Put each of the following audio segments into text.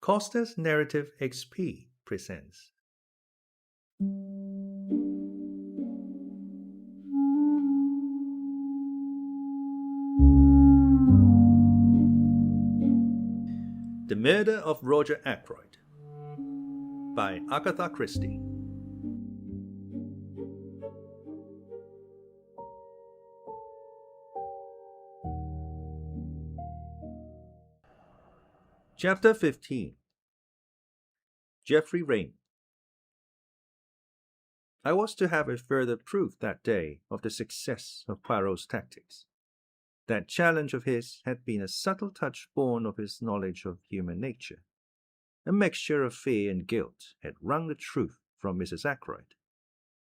CostasNarrativeXP presents The Murder of Roger Ackroyd by Agatha Christie. Chapter 15. Geoffrey Raymond. I was to have a further proof that day of the success of Poirot's tactics. That challenge of his had been a subtle touch born of his knowledge of human nature. A mixture of fear and guilt had wrung the truth from Mrs. Ackroyd.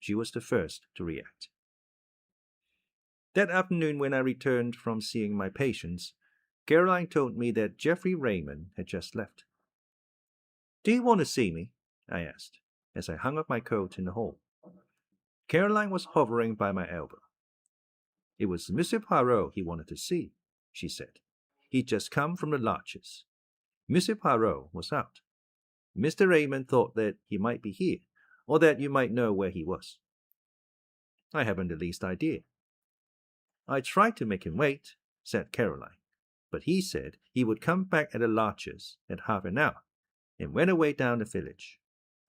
She was the first to react. That afternoon, when I returned from seeing my patients, Caroline told me that Geoffrey Raymond had just left. "Do you want to see me?" I asked, as I hung up my coat in the hall. Caroline was hovering by my elbow. "It was Monsieur Poirot he wanted to see," she said. "He'd just come from the Larches. Monsieur Poirot was out. Mr. Raymond thought that he might be here, or that you might know where he was." "I haven't the least idea." "I tried to make him wait," said Caroline, "but he said he would come back at the Larches at half an hour, and went away down the village.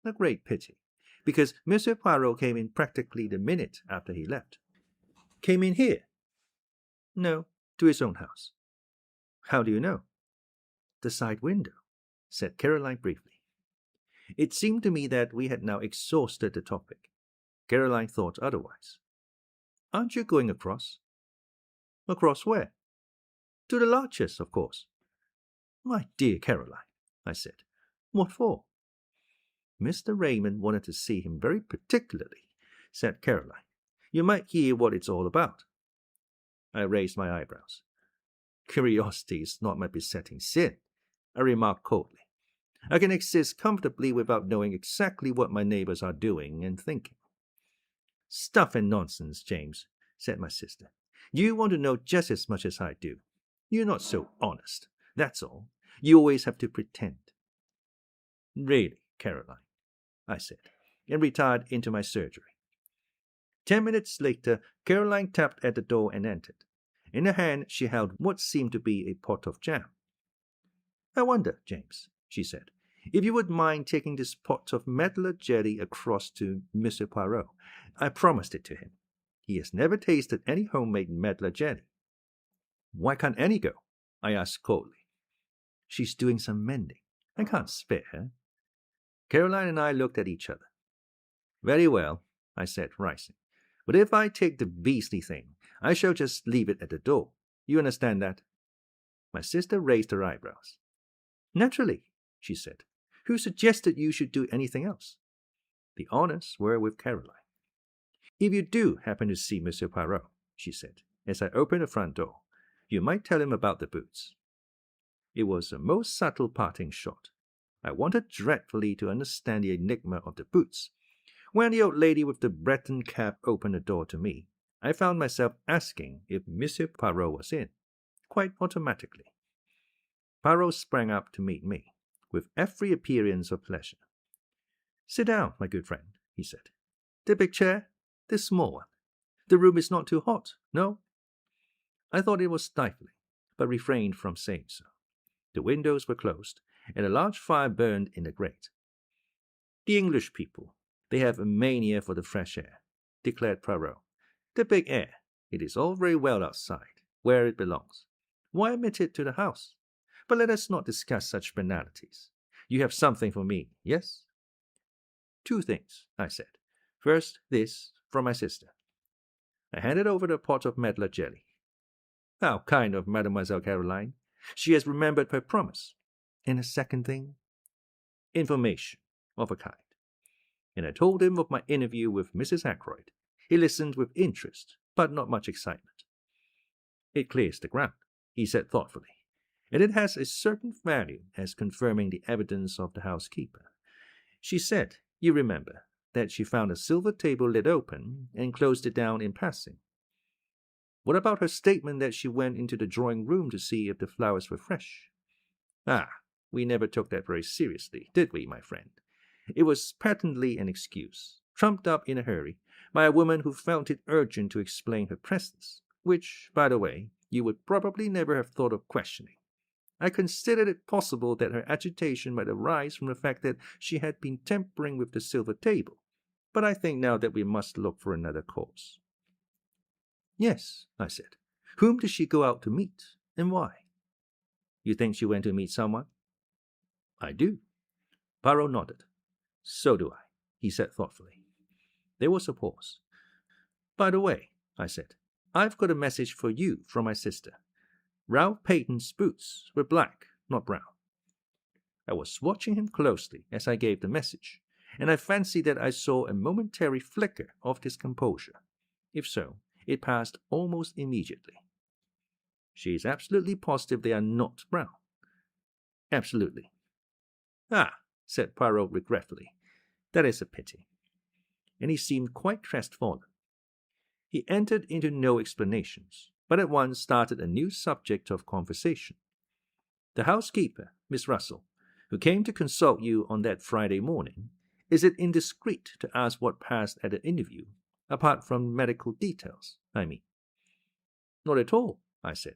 A great pity, because Monsieur Poirot came in practically the minute after he left." "Came in here?" "No, to his own house." "How do you know?" "The side window," said Caroline briefly. It seemed to me that we had now exhausted the topic. Caroline thought otherwise. "Aren't you going across?" "Across where?" "To the Larches, of course." "My dear Caroline," I said. "What for?" "Mr. Raymond wanted to see him very particularly," said Caroline. "You might hear what it's all about." I raised my eyebrows. "Curiosity is not my besetting sin," I remarked coldly. "I can exist comfortably without knowing exactly what my neighbors are doing and thinking." "Stuff and nonsense, James," said my sister. "You want to know just as much as I do. You're not so honest, that's all. You always have to pretend." "Really, Caroline," I said, and retired into my surgery. 10 minutes later, Caroline tapped at the door and entered. In her hand she held what seemed to be a pot of jam. "I wonder, James," she said, "if you would mind taking this pot of medlar jelly across to Monsieur Poirot. I promised it to him. He has never tasted any homemade medlar jelly." "Why can't Annie go?" I asked coldly. "She's doing some mending. I can't spare her." Caroline and I looked at each other. "Very well," I said, rising. "But if I take the beastly thing, I shall just leave it at the door. You understand that?" My sister raised her eyebrows. "Naturally," she said. "Who suggested you should do anything else?" The honors were with Caroline. "If you do happen to see Monsieur Poirot," she said, as I opened the front door, "you might tell him about the boots." It was a most subtle parting shot. I wanted dreadfully to understand the enigma of the boots. When the old lady with the Breton cap opened the door to me, I found myself asking if Monsieur Poirot was in, quite automatically. Poirot sprang up to meet me, with every appearance of pleasure. "Sit down, my good friend," he said. "The big chair? The small one? The room is not too hot, no?" I thought it was stifling, but refrained from saying so. The windows were closed, and a large fire burned in the grate. "The English people, they have a mania for the fresh air," declared Poirot. "The big air. It is all very well outside, where it belongs. Why admit it to the house? But let us not discuss such banalities. You have something for me, yes?" "Two things," I said. "First, this, from my sister." I handed over the pot of medlar jelly. "How kind of Mademoiselle Caroline. She has remembered her promise." "And the second thing?" "Information, of a kind." And I told him of my interview with Mrs. Ackroyd. He listened with interest, but not much excitement. "It clears the ground," he said thoughtfully, "and it has a certain value as confirming the evidence of the housekeeper. She said, you remember, that she found a silver table lid open and closed it down in passing. What about her statement that she went into the drawing-room to see if the flowers were fresh?" "Ah, We never took that very seriously, did we, my friend? It was patently an excuse, trumped up in a hurry by a woman who felt it urgent to explain her presence, which, by the way, you would probably never have thought of questioning. I considered it possible that her agitation might arise from the fact that she had been tampering with the silver table, but I think now that we must look for another cause. Yes, I said. Whom did she go out to meet, and why? You think she went to meet someone? I do. Poirot nodded. So do I, he said thoughtfully. There was a pause. By the way, I said, I've got a message for you from my sister. Ralph Peyton's boots were black, not brown. I was watching him closely as I gave the message, and I fancied that I saw a momentary flicker of discomposure. If so, it passed almost immediately. She is absolutely positive they are not brown. Absolutely. Ah, said Poirot regretfully, that is a pity. And he seemed quite crestfallen. He entered into no explanations, but at once started a new subject of conversation. The housekeeper, Miss Russell, who came to consult you on that Friday morning, is it indiscreet to ask what passed at the interview, apart from medical details, I mean? Not at all, I said.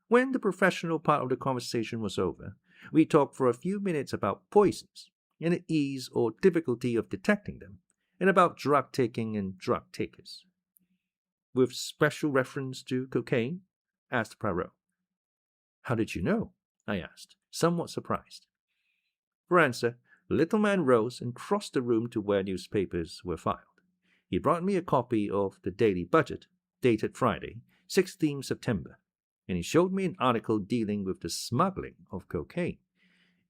When the professional part of the conversation was over, we talked for a few minutes about poisons, and the ease or difficulty of detecting them, and about drug-taking and drug-takers. With special reference to cocaine? Asked Poirot. How did you know? I asked, somewhat surprised. For answer, the little man rose and crossed the room to where newspapers were filed. He brought me a copy of the Daily Budget, dated Friday, 16th September, and he showed me an article dealing with the smuggling of cocaine.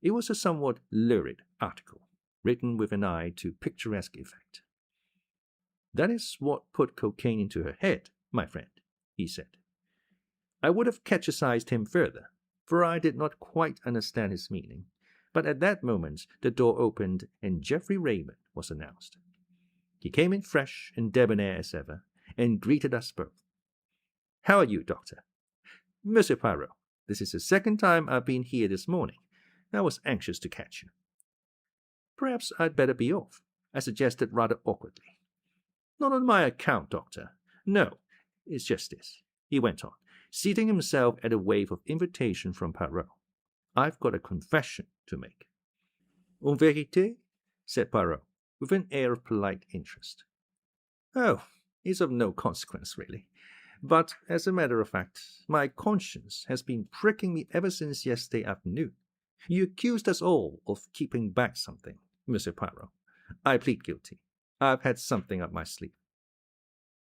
It was a somewhat lurid article, written with an eye to picturesque effect. That is what put cocaine into her head, my friend, he said. I would have catechized him further, for I did not quite understand his meaning, but at that moment the door opened and Geoffrey Raymond was announced. He came in fresh and debonair as ever, and greeted us both. How are you, Doctor? Monsieur Poirot, this is the second time I've been here this morning. I was anxious to catch you. Perhaps I'd better be off, I suggested rather awkwardly. Not on my account, Doctor. No, it's just this, he went on, seating himself at a wave of invitation from Poirot. I've got a confession to make. En vérité? Said Poirot, with an air of polite interest. Oh, it's of no consequence, really. But, as a matter of fact, my conscience has been pricking me ever since yesterday afternoon. You accused us all of keeping back something, Monsieur Poirot. I plead guilty. I've had something up my sleeve.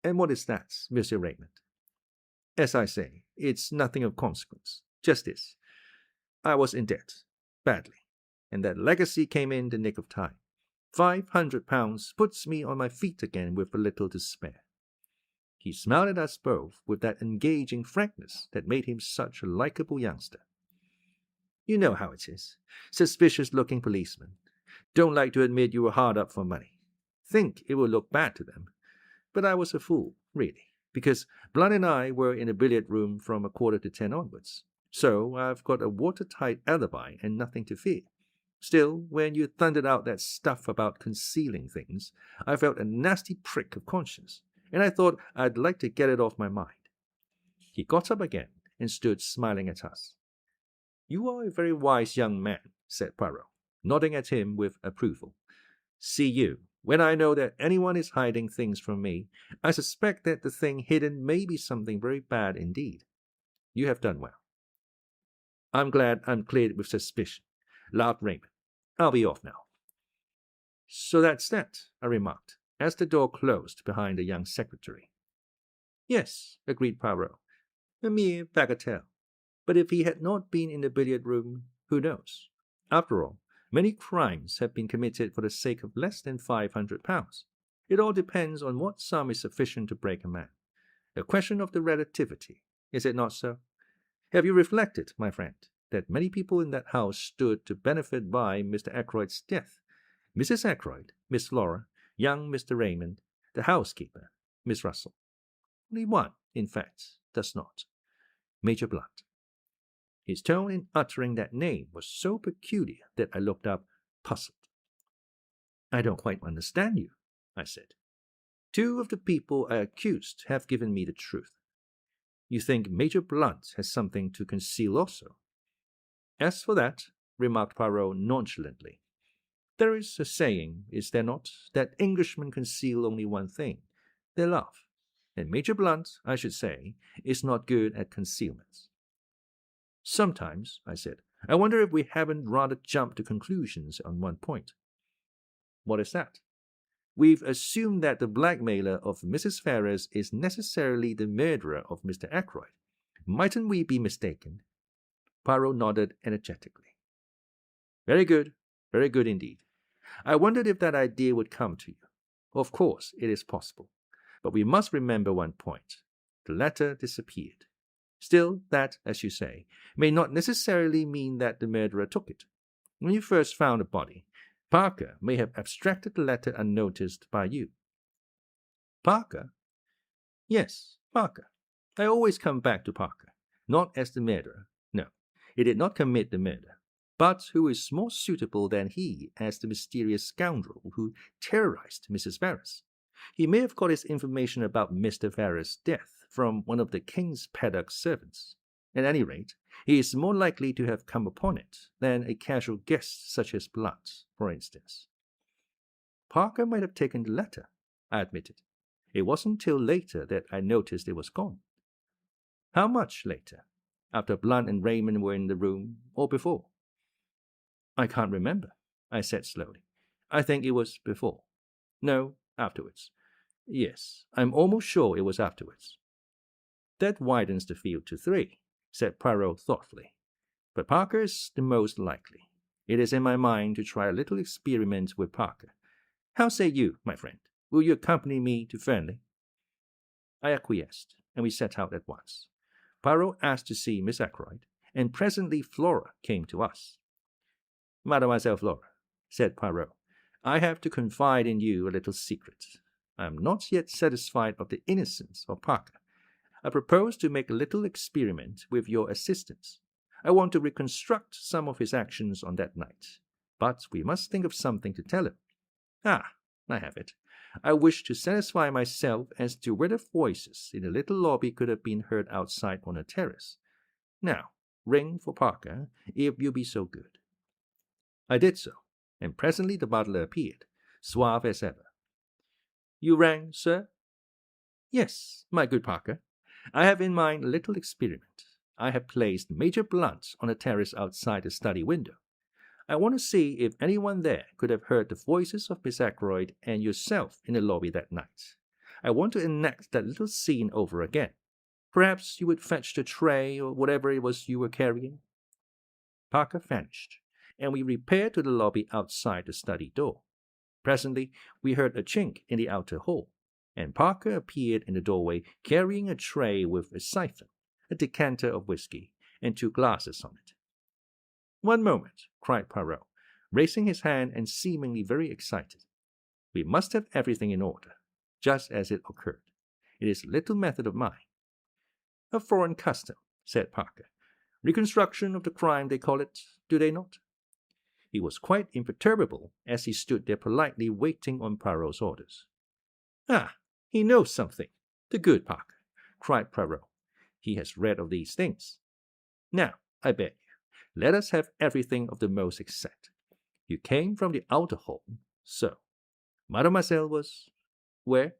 And what is that, Monsieur Raymond? As I say, it's nothing of consequence. Just this. I was in debt, badly, and that legacy came in the nick of time. £500 puts me on my feet again with a little to spare. He smiled at us both with that engaging frankness that made him such a likable youngster. You know how it is. Suspicious-looking policemen. Don't like to admit you were hard up for money. Think it will look bad to them. But I was a fool, really, because Blunt and I were in a billiard room from 9:45 onwards. So I've got a watertight alibi and nothing to fear. Still, when you thundered out that stuff about concealing things, I felt a nasty prick of conscience, and I thought I'd like to get it off my mind. He got up again and stood smiling at us. You are a very wise young man, said Poirot, nodding at him with approval. See you, when I know that anyone is hiding things from me, I suspect that the thing hidden may be something very bad indeed. You have done well. I'm glad I'm cleared with suspicion, laughed Raymond. I'll be off now. So that's that, I remarked, as the door closed behind the young secretary. Yes, agreed Poirot, a mere bagatelle. But if he had not been in the billiard room, who knows? After all, many crimes have been committed for the sake of less than £500. It all depends on what sum is sufficient to break a man. A question of the relativity, is it not so? Have you reflected, my friend, that many people in that house stood to benefit by Mr. Ackroyd's death? Mrs. Ackroyd, Miss Laura, young Mr. Raymond, the housekeeper, Miss Russell. Only one, in fact, does not. Major Blunt. His tone in uttering that name was so peculiar that I looked up, puzzled. "I don't quite understand you," I said. "Two of the people I accused have given me the truth. You think Major Blunt has something to conceal also?" "As for that," remarked Poirot nonchalantly, "there is a saying, is there not, that Englishmen conceal only one thing, their love, and Major Blunt, I should say, is not good at concealments." "Sometimes," I said, "I wonder if we haven't rather jumped to conclusions on one point." "What is that?" "We've assumed that the blackmailer of Mrs. Ferrars is necessarily the murderer of Mr. Ackroyd. Mightn't we be mistaken?" Poirot nodded energetically. Very good indeed. I wondered if that idea would come to you. Of course, it is possible. But we must remember one point. The letter disappeared. Still, that, as you say, may not necessarily mean that the murderer took it. When you first found the body, Parker may have abstracted the letter unnoticed by you." "Parker?" "Yes, Parker. I always come back to Parker. Not as the murderer. No, he did not commit the murder. But who is more suitable than he as the mysterious scoundrel who terrorized Mrs. Ferrars? He may have got his information about Mr. Ferrars' death from one of the King's paddock servants. At any rate, he is more likely to have come upon it than a casual guest such as Blunt, for instance." "Parker might have taken the letter," I admitted. "It wasn't till later that I noticed it was gone." "How much later? After Blunt and Raymond were in the room, or before?" "I can't remember," I said slowly. "I think it was before. No, afterwards. Yes, I'm almost sure it was afterwards." "That widens the field to 3, said Poirot thoughtfully. "But Parker is the most likely. It is in my mind to try a little experiment with Parker. How say you, my friend? Will you accompany me to Fernly?" I acquiesced, and we set out at once. Poirot asked to see Miss Ackroyd, and presently Flora came to us. "Mademoiselle Flora," said Poirot, "I have to confide in you a little secret. I am not yet satisfied of the innocence of Parker. I propose to make a little experiment with your assistance. I want to reconstruct some of his actions on that night. But we must think of something to tell him. Ah, I have it. I wish to satisfy myself as to whether voices in the little lobby could have been heard outside on a terrace. Now, ring for Parker, if you'll be so good." I did so, and presently the butler appeared, suave as ever. "You rang, sir?" "Yes, my good Parker. I have in mind a little experiment. I have placed Major Blunt on a terrace outside the study window. I want to see if anyone there could have heard the voices of Miss Ackroyd and yourself in the lobby that night. I want to enact that little scene over again. Perhaps you would fetch the tray or whatever it was you were carrying." Parker vanished, and we repaired to the lobby outside the study door. Presently we heard a chink in the outer hall, and Parker appeared in the doorway carrying a tray with a siphon, a decanter of whiskey, and 2 glasses on it. "One moment," cried Poirot, raising his hand and seemingly very excited. "We must have everything in order, just as it occurred. It is a little method of mine." "A foreign custom," said Parker. "Reconstruction of the crime, they call it, do they not?" He was quite imperturbable as he stood there politely waiting on Poirot's orders. "Ah, he knows something. The good Parker," cried Poirot. "He has read of these things. Now, I beg you, let us have everything of the most exact. You came from the outer hall, so. Mademoiselle was where?"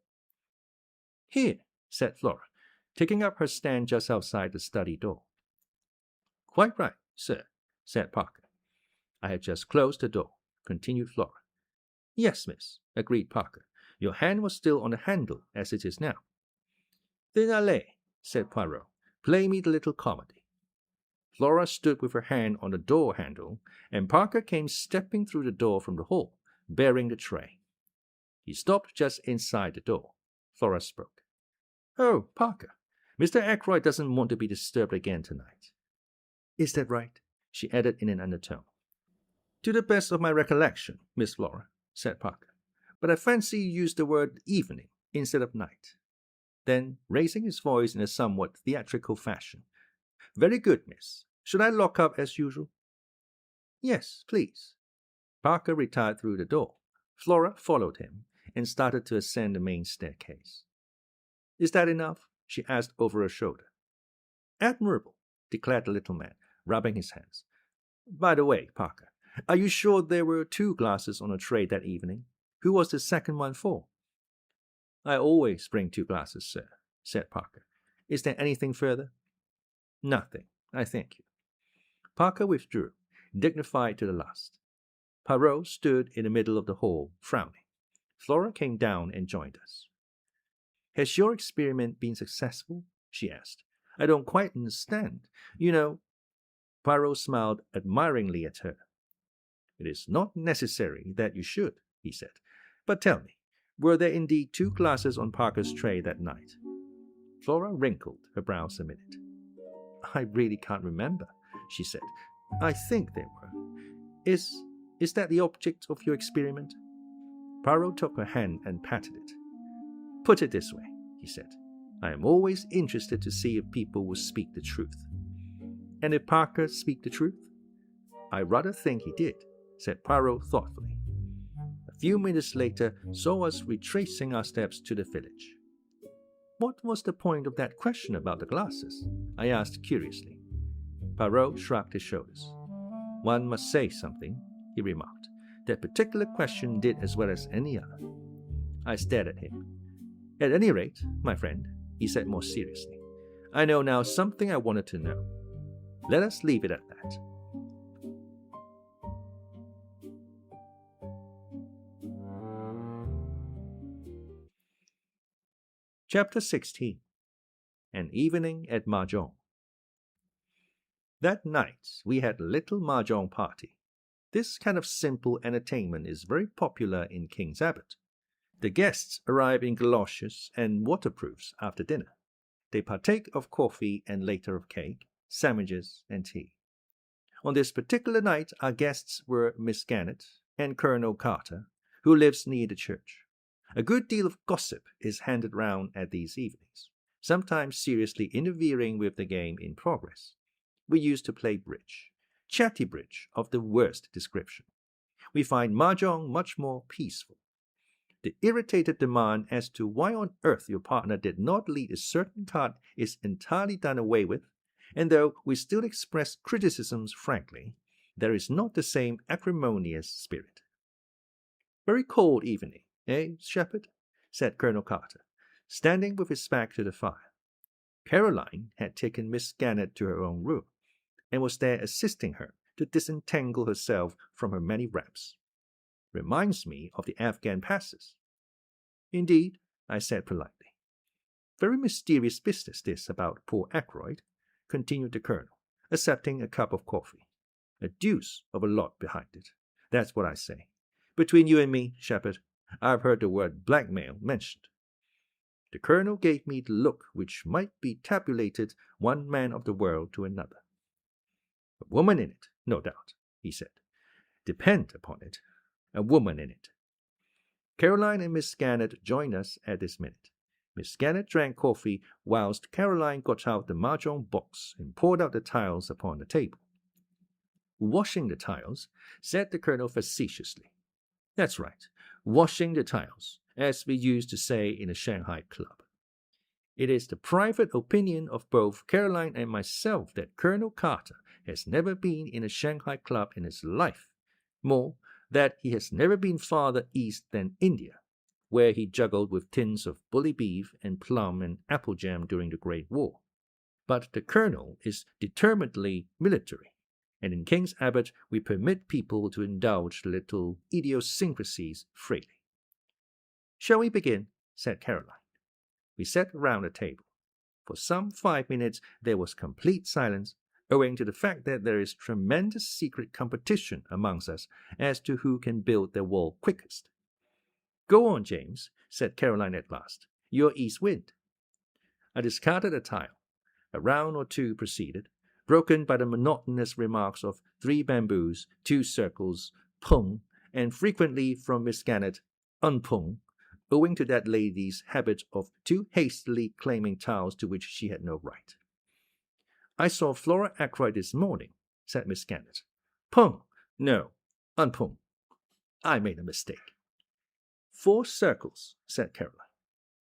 "Here," said Flora, taking up her stand just outside the study door. "Quite right, sir," said Parker. "I had just closed the door," continued Flora. "Yes, miss," agreed Parker. "Your hand was still on the handle, as it is now." "Then allez," said Poirot. "Play me the little comedy." Flora stood with her hand on the door handle, and Parker came stepping through the door from the hall, bearing the tray. He stopped just inside the door. Flora spoke. "Oh, Parker, Mr. Ackroyd doesn't want to be disturbed again tonight." "Is that right?" she added in an undertone. "To the best of my recollection, Miss Flora," said Parker. "But I fancy you used the word evening instead of night." Then, raising his voice in a somewhat theatrical fashion, "Very good, miss. Should I lock up as usual?" "Yes, please." Parker retired through the door. Flora followed him and started to ascend the main staircase. "Is that enough?" she asked over her shoulder. "Admirable," declared the little man, rubbing his hands. "By the way, Parker, are you sure there were 2 glasses on a tray that evening? Who was the second one for?" "I always bring 2 glasses, sir," said Parker. "Is there anything further?" "Nothing, I thank you." Parker withdrew, dignified to the last. Poirot stood in the middle of the hall, frowning. Flora came down and joined us. "Has your experiment been successful?" she asked. "I don't quite understand. You know—" Poirot smiled admiringly at her. "It is not necessary that you should," he said. "But tell me, were there indeed 2 glasses on Parker's tray that night?" Flora wrinkled her brows a minute. "I really can't remember," she said. "I think there were. Is that the object of your experiment?" Poirot took her hand and patted it. "Put it this way," he said. "I am always interested to see if people will speak the truth." "And if Parker speak the truth?" "I rather think he did," said Poirot thoughtfully. A few minutes later saw us retracing our steps to the village. "What was the point of that question about the glasses?" I asked curiously. Poirot shrugged his shoulders. "One must say something," he remarked. "That particular question did as well as any other." I stared at him. "At any rate, my friend," he said more seriously, "I know now something I wanted to know. Let us leave it at that." Chapter 16. An Evening at Mah Jong. That night we had a little Mah Jong party. This kind of simple entertainment is very popular in King's Abbot. The guests arrive in galoshes and waterproofs after dinner. They partake of coffee and later of cake, sandwiches, and tea. On this particular night our guests were Miss Gannett and Colonel Carter, who lives near the church. A good deal of gossip is handed round at these evenings, sometimes seriously interfering with the game in progress. We used to play bridge, chatty bridge of the worst description. We find Mah Jong much more peaceful. The irritated demand as to why on earth your partner did not lead a certain card is entirely done away with, and though we still express criticisms frankly, there is not the same acrimonious spirit. "Very cold evening, eh, Sheppard?" said Colonel Carter, standing with his back to the fire. Caroline had taken Miss Gannett to her own room, and was there assisting her to disentangle herself from her many wraps. "Reminds me of the Afghan passes." "Indeed," I said politely. "Very mysterious business this about poor Ackroyd," continued the Colonel, accepting a cup of coffee. "A deuce of a lot behind it. That's what I say. Between you and me, Sheppard, I've heard the word blackmail mentioned." The Colonel gave me the look which might be tabulated one man of the world to another. "A woman in it, no doubt," he said. "Depend upon it, a woman in it." Caroline and Miss Gannett joined us at this minute. Miss Gannett drank coffee whilst Caroline got out the Mah Jong box and poured out the tiles upon the table. "Washing the tiles," said the Colonel facetiously. "That's right, washing the tiles, as we used to say in a Shanghai club. It is the private opinion of both Caroline and myself that Colonel Carter has never been in a Shanghai club in his life. More, that he has never been farther east than India, where he juggled with tins of bully beef and plum and apple jam during the Great War. But the Colonel is determinedly military, and in King's Abbot we permit people to indulge little idiosyncrasies freely." "Shall we begin?" said Caroline. We sat round the table. For some 5 minutes there was complete silence, owing to the fact that there is tremendous secret competition amongst us as to who can build their wall quickest. "Go on, James," said Caroline at last. "You're east wind." I discarded a tile. A round or two proceeded, broken by the monotonous remarks of 3 bamboos, 2 circles, pung, and frequently from Miss Gannett, unpung, owing to that lady's habit of too hastily claiming tiles to which she had no right. I saw Flora Ackroyd this morning, said Miss Gannett. Pung! No, unpung. I made a mistake. 4 circles, said Caroline.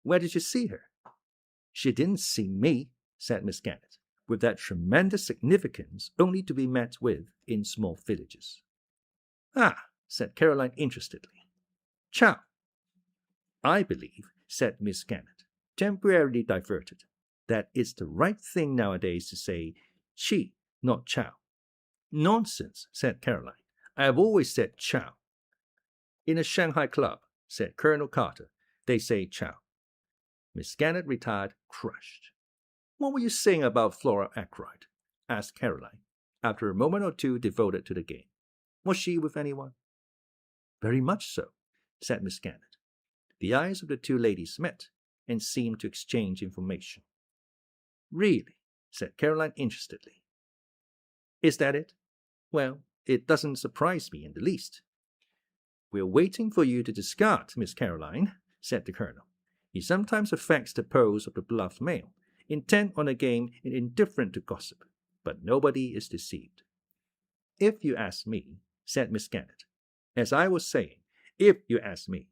Where did you see her? She didn't see me, said Miss Gannett, with that tremendous significance only to be met with in small villages. Ah, said Caroline interestedly. Chow. I believe, said Miss Gannett, temporarily diverted, that it's the right thing nowadays to say chi, not chow. Nonsense, said Caroline. I have always said chow. In a Shanghai club, said Colonel Carter, they say chow. Miss Gannett retired crushed. What were you saying about Flora Ackroyd? Asked Caroline, after a moment or two devoted to the game. Was she with anyone? Very much so, said Miss Gannett. The eyes of the 2 ladies met and seemed to exchange information. Really, said Caroline interestedly. Is that it? Well, it doesn't surprise me in the least. We're waiting for you to discard, Miss Caroline, said the Colonel. He sometimes affects the pose of the bluff male, intent on a game and indifferent to gossip, but nobody is deceived. If you ask me, said Miss Gannett, as I was saying, if you ask me,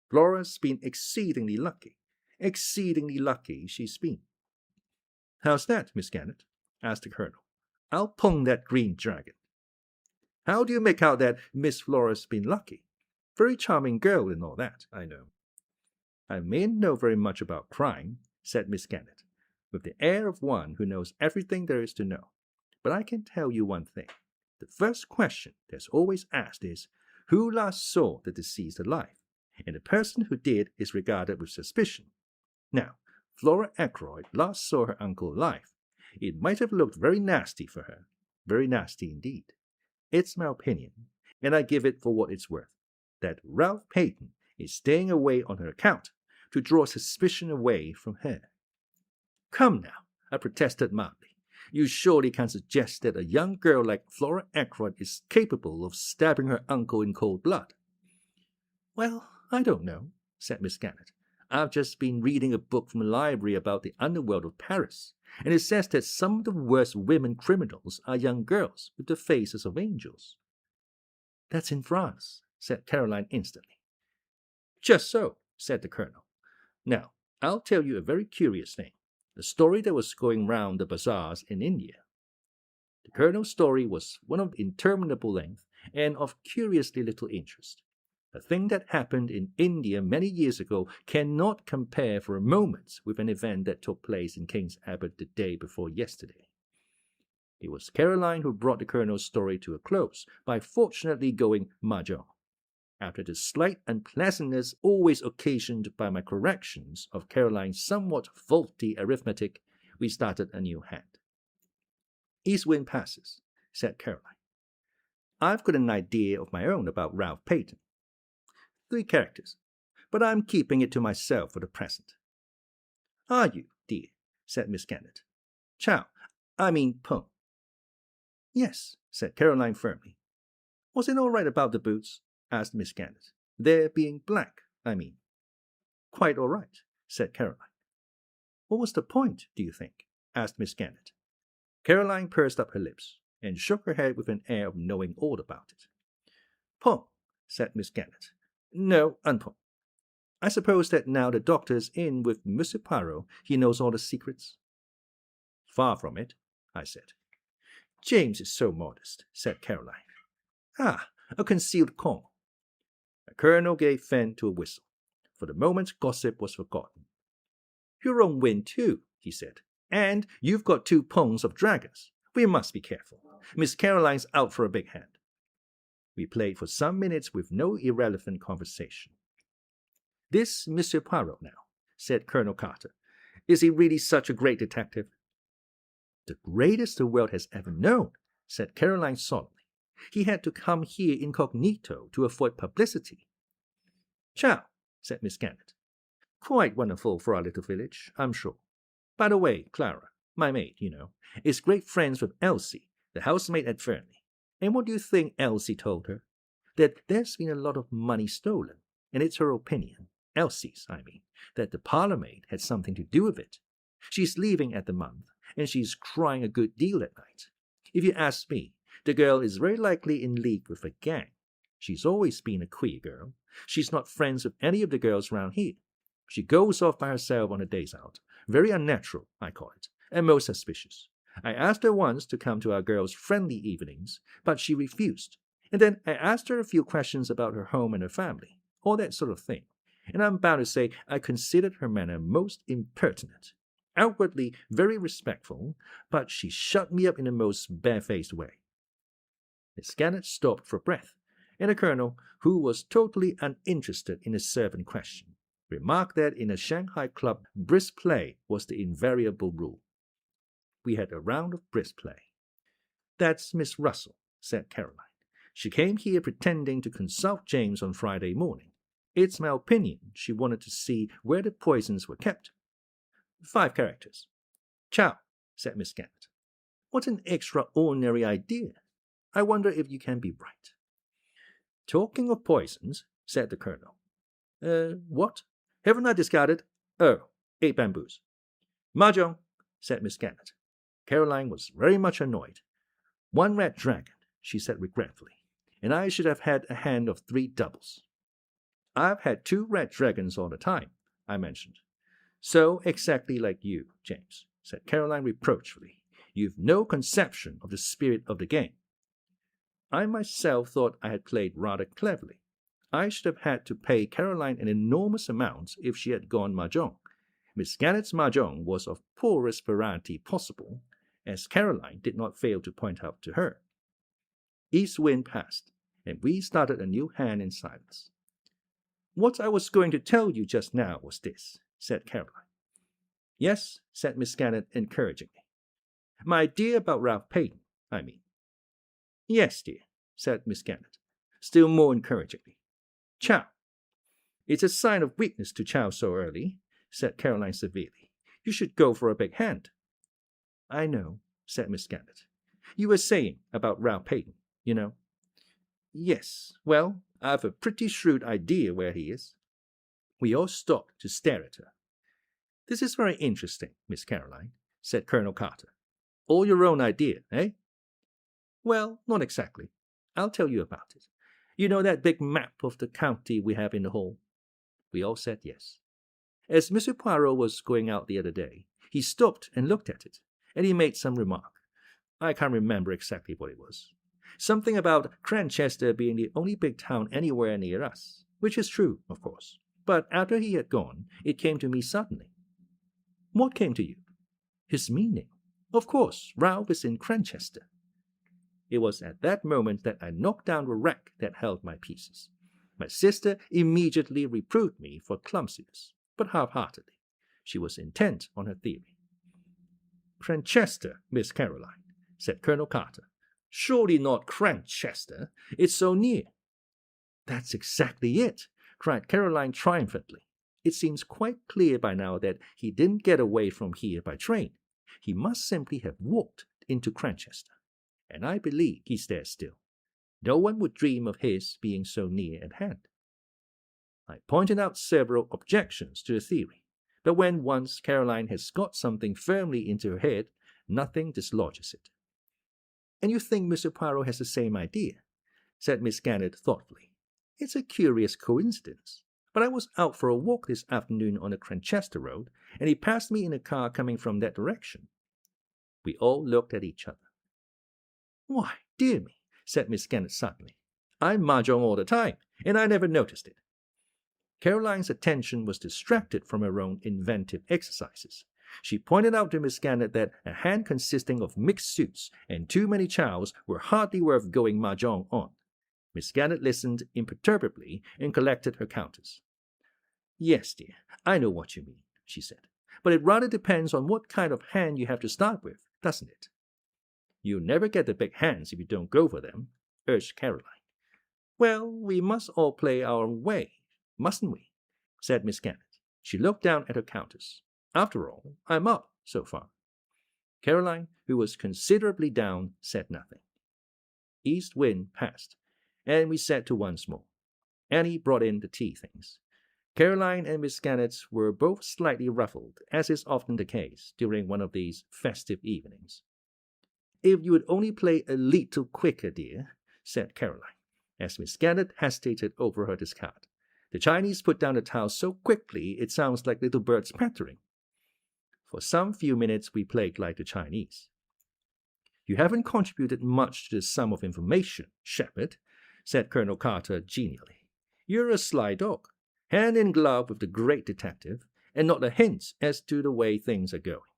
Flora's been exceedingly lucky. Exceedingly lucky she's been. How's that, Miss Gannett? Asked the Colonel. I'll pung that green dragon. How do you make out that Miss Flora's been lucky? Very charming girl and all that, I know. I mayn't know very much about crime, said Miss Gannett, with the air of one who knows everything there is to know. But I can tell you one thing. The first question that's always asked is, who last saw the deceased alive? And the person who did is regarded with suspicion. Now, Flora Ackroyd last saw her uncle alive. It might have looked very nasty for her. Very nasty indeed. It's my opinion, and I give it for what it's worth, that Ralph Peyton is staying away on her account to draw suspicion away from her. Come now, I protested mildly. You surely can suggest that a young girl like Flora Ackroyd is capable of stabbing her uncle in cold blood. Well, I don't know, said Miss Gannett. I've just been reading a book from a library about the underworld of Paris, and it says that some of the worst women criminals are young girls with the faces of angels. That's in France, said Caroline instantly. Just so, said the Colonel. Now, I'll tell you a very curious thing, a story that was going round the bazaars in India. The Colonel's story was one of interminable length and of curiously little interest. A thing that happened in India many years ago cannot compare for a moment with an event that took place in King's Abbot the day before yesterday. It was Caroline who brought the Colonel's story to a close by fortunately going Mah Jong. After the slight unpleasantness always occasioned by my corrections of Caroline's somewhat faulty arithmetic, we started a new hand. East wind passes, said Caroline. I've got an idea of my own about Ralph Peyton. 3 characters, but I'm keeping it to myself for the present. Are you, dear? Said Miss Gannett. Chow, I mean Pung. Yes, said Caroline firmly. Was it all right about the boots? Asked Miss Gannett. Their being black, I mean. Quite all right, said Caroline. What was the point, do you think? Asked Miss Gannett. Caroline pursed up her lips and shook her head with an air of knowing all about it. Pung, said Miss Gannett. No, unpung. I suppose that now the doctor's in with Monsieur Poirot, he knows all the secrets? Far from it, I said. James is so modest, said Caroline. Ah, a concealed con. The Colonel gave vent to a whistle. For the moment, gossip was forgotten. Your own wind, too, he said. And you've got 2 pungs of dragons. We must be careful. Miss Caroline's out for a big hand. We played for some minutes with no irrelevant conversation. This Monsieur Poirot now, said Colonel Carter. Is he really such a great detective? The greatest the world has ever known, said Caroline solemnly. He had to come here incognito to avoid publicity. Chow, said Miss Gannett. Quite wonderful for our little village, I'm sure. By the way, Clara, my maid, you know, is great friends with Elsie, the housemaid at Fernly. And what do you think Elsie told her? That there's been a lot of money stolen, and it's her opinion, Elsie's, I mean, that the parlour maid had something to do with it. She's leaving at the month, and she's crying a good deal at night. If you ask me, the girl is very likely in league with a gang. She's always been a queer girl. She's not friends with any of the girls round here. She goes off by herself on her days out. Very unnatural, I call it, and most suspicious. I asked her once to come to our girls' friendly evenings, but she refused. And then I asked her a few questions about her home and her family, all that sort of thing. And I'm bound to say I considered her manner most impertinent. Outwardly very respectful, but she shut me up in the most barefaced way. Miss Gannett stopped for breath, and the colonel, who was totally uninterested in the servant question, remarked that in a Shanghai club brisk play was the invariable rule. We had a round of brisk play. "That's Miss Russell," said Caroline. "She came here pretending to consult James on Friday morning. It's my opinion she wanted to see where the poisons were kept." 5 characters. "Chow," said Miss Gannett. "What an extraordinary idea. I wonder if you can be right." "Talking of poisons," said the colonel. What? Haven't I discarded? Oh, 8 bamboos." "Mah Jong," said Miss Gannett. Caroline was very much annoyed. "1 red dragon," she said regretfully, "and I should have had a hand of 3 doubles." "I've had 2 red dragons all the time," I mentioned. "So exactly like you, James," said Caroline reproachfully. "You've no conception of the spirit of the game." I myself thought I had played rather cleverly. I should have had to pay Caroline an enormous amount if she had gone Mah Jong. Miss Gannett's Mah Jong was of poorest variety possible, as Caroline did not fail to point out to her. East wind passed, and we started a new hand in silence. "What I was going to tell you just now was this," said Caroline. "Yes," said Miss Gannett encouragingly. "My idea about Ralph Payton, I mean." "Yes, dear," said Miss Gannett, still more encouragingly. "Chow." "It's a sign of weakness to chow so early," said Caroline severely. "You should go for a big hand." "I know," said Miss Gannett. "You were saying about Ralph Payton, you know." "Yes, well, I've a pretty shrewd idea where he is." We all stopped to stare at her. "This is very interesting, Miss Caroline," said Colonel Carter. "All your own idea, eh?" "Well, not exactly. I'll tell you about it. You know that big map of the county we have in the hall?" We all said yes. As Monsieur Poirot was going out the other day, he stopped and looked at it, and he made some remark. I can't remember exactly what it was. Something about Cranchester being the only big town anywhere near us, which is true, of course. But after he had gone, it came to me suddenly. "What came to you?" "His meaning. Of course, Ralph is in Cranchester." It was at that moment that I knocked down the rack that held my pieces. My sister immediately reproved me for clumsiness, but half-heartedly. She was intent on her theory. "Cranchester, Miss Caroline," said Colonel Carter. "Surely not Cranchester. It's so near." "That's exactly it," cried Caroline triumphantly. "It seems quite clear by now that he didn't get away from here by train. He must simply have walked into Cranchester. And I believe he's there still. No one would dream of his being so near at hand." I pointed out several objections to the theory, but when once Caroline has got something firmly into her head, nothing dislodges it. "And you think Monsieur Poirot has the same idea?" said Miss Gannett thoughtfully. "It's a curious coincidence, but I was out for a walk this afternoon on the Cranchester road, and he passed me in a car coming from that direction." We all looked at each other. "Why, dear me," said Miss Gannett suddenly. "I'm Mah Jong all the time, and I never noticed it." Caroline's attention was distracted from her own inventive exercises. She pointed out to Miss Gannett that a hand consisting of mixed suits and too many chows were hardly worth going Mah Jong on. Miss Gannett listened imperturbably and collected her counters. "Yes, dear, I know what you mean," she said. "But it rather depends on what kind of hand you have to start with, doesn't it?" "You'll never get the big hands if you don't go for them," urged Caroline. "Well, we must all play our own way, mustn't we?" said Miss Gannett. She looked down at her counters. "After all, I'm up, so far." Caroline, who was considerably down, said nothing. East wind passed, and we set to once more. Annie brought in the tea things. Caroline and Miss Gannett were both slightly ruffled, as is often the case during one of these festive evenings. "If you would only play a little quicker, dear," said Caroline, as Miss Gannett hesitated over her discard. "The Chinese put down the towel so quickly it sounds like little birds pattering." For some few minutes we played like the Chinese. "You haven't contributed much to the sum of information, Sheppard," said Colonel Carter genially. "You're a sly dog, hand in glove with the great detective, and not a hint as to the way things are going."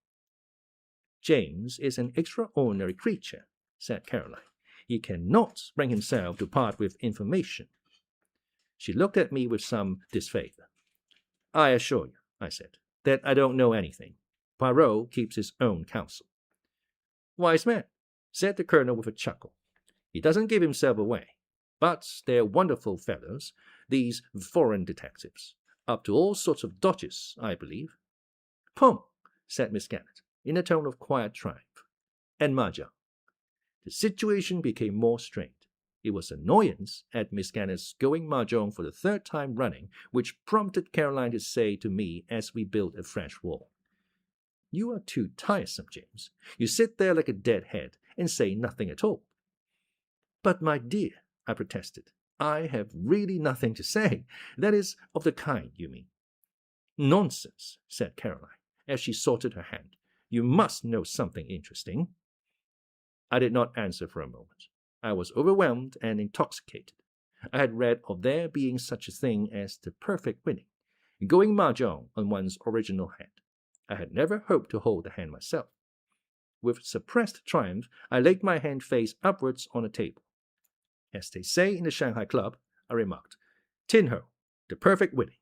"James is an extraordinary creature," said Caroline. "He cannot bring himself to part with information." She looked at me with some disfavor. "I assure you," I said, "that I don't know anything. Poirot keeps his own counsel." "Wise man," said the colonel with a chuckle. "He doesn't give himself away. But they're wonderful fellows, these foreign detectives. Up to all sorts of dodges, I believe." "Pom," said Miss Gannett, in a tone of quiet triumph. "And Mah Jong." The situation became more strained. It was annoyance at Miss Gannett's going Mah Jong for the third time running which prompted Caroline to say to me as we built a fresh wall, "You are too tiresome, James. You sit there like a dead head and say nothing at all." "But, my dear," I protested, "I have really nothing to say. That is, of the kind you mean." "Nonsense," said Caroline, as she sorted her hand. "You must know something interesting." I did not answer for a moment. I was overwhelmed and intoxicated. I had read of there being such a thing as the perfect winning, going Mah Jong on one's original hand. I had never hoped to hold the hand myself. With suppressed triumph, I laid my hand face upwards on the table. "As they say in the Shanghai Club," I remarked, "tin ho, the perfect winning."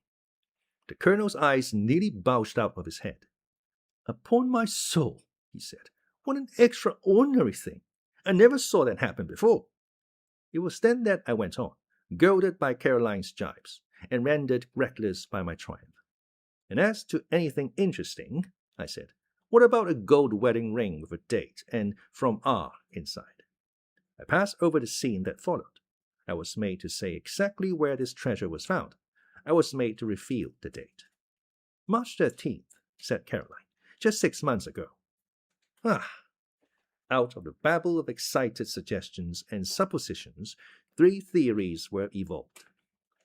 The colonel's eyes nearly bulged out of his head. "Upon my soul," he said, "what an extraordinary thing! I never saw that happen before." It was then that I went on, goaded by Caroline's jibes, and rendered reckless by my triumph. "And as to anything interesting," I said, "what about a gold wedding ring with a date and from R inside?" I passed over the scene that followed. I was made to say exactly where this treasure was found. I was made to reveal the date. "March 13th, said Caroline, "just 6 months ago." Ah! Out of the babble of excited suggestions and suppositions, 3 theories were evolved.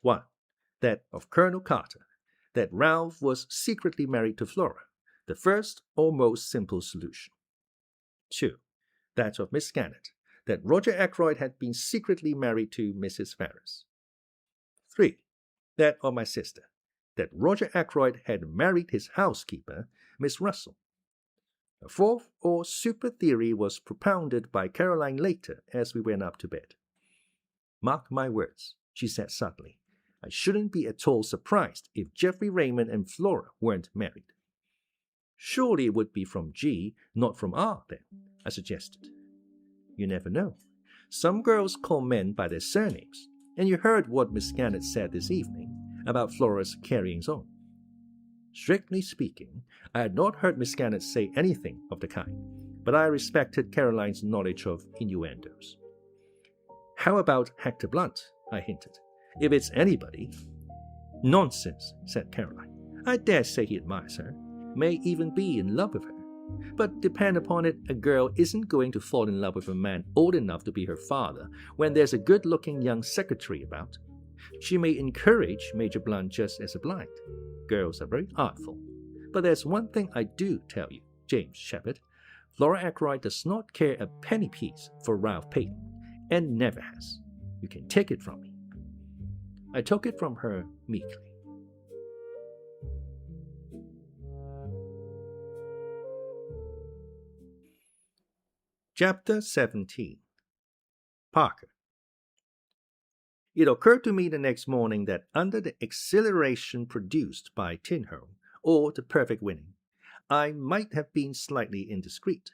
1. That of Colonel Carter, that Ralph was secretly married to Flora, the first or most simple solution. 2. That of Miss Gannett, that Roger Ackroyd had been secretly married to Mrs. Ferrars. 3. That of my sister, that Roger Ackroyd had married his housekeeper, Miss Russell. A 4th or super theory was propounded by Caroline later as we went up to bed. "Mark my words," she said suddenly, "I shouldn't be at all surprised if Geoffrey Raymond and Flora weren't married." "Surely it would be from G, not from R, then," I suggested. "You never know. Some girls call men by their surnames, and you heard what Miss Gannett said this evening about Flora's carryings-on." Strictly speaking, I had not heard Miss Gannett say anything of the kind, but I respected Caroline's knowledge of innuendos. "How about Hector Blunt?" I hinted. "If it's anybody." "Nonsense," said Caroline. "I dare say he admires her, may even be in love with her. But depend upon it, a girl isn't going to fall in love with a man old enough to be her father when there's a good-looking young secretary about. She may encourage Major Blunt just as a blind. Girls are very artful. But there's one thing I do tell you, James Sheppard. Flora Ackroyd does not care a penny piece for Ralph Peyton, and never has. You can take it from me." I took it from her meekly. Chapter 17. Parker. It occurred to me the next morning that under the exhilaration produced by Tin Ho, or the perfect winning, I might have been slightly indiscreet.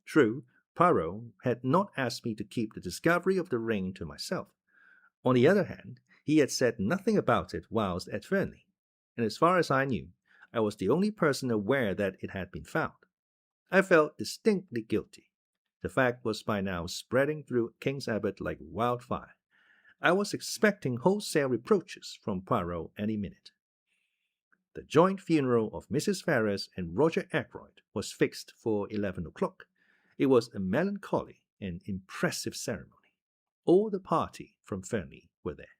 True, Poirot had not asked me to keep the discovery of the ring to myself. On the other hand, he had said nothing about it whilst at Fernly, and as far as I knew, I was the only person aware that it had been found. I felt distinctly guilty. The fact was by now spreading through King's Abbot like wildfire. I was expecting wholesale reproaches from Poirot any minute. The joint funeral of Mrs. Ferrars and Roger Ackroyd was fixed for 11 o'clock. It was a melancholy and impressive ceremony. All the party from Fernly were there.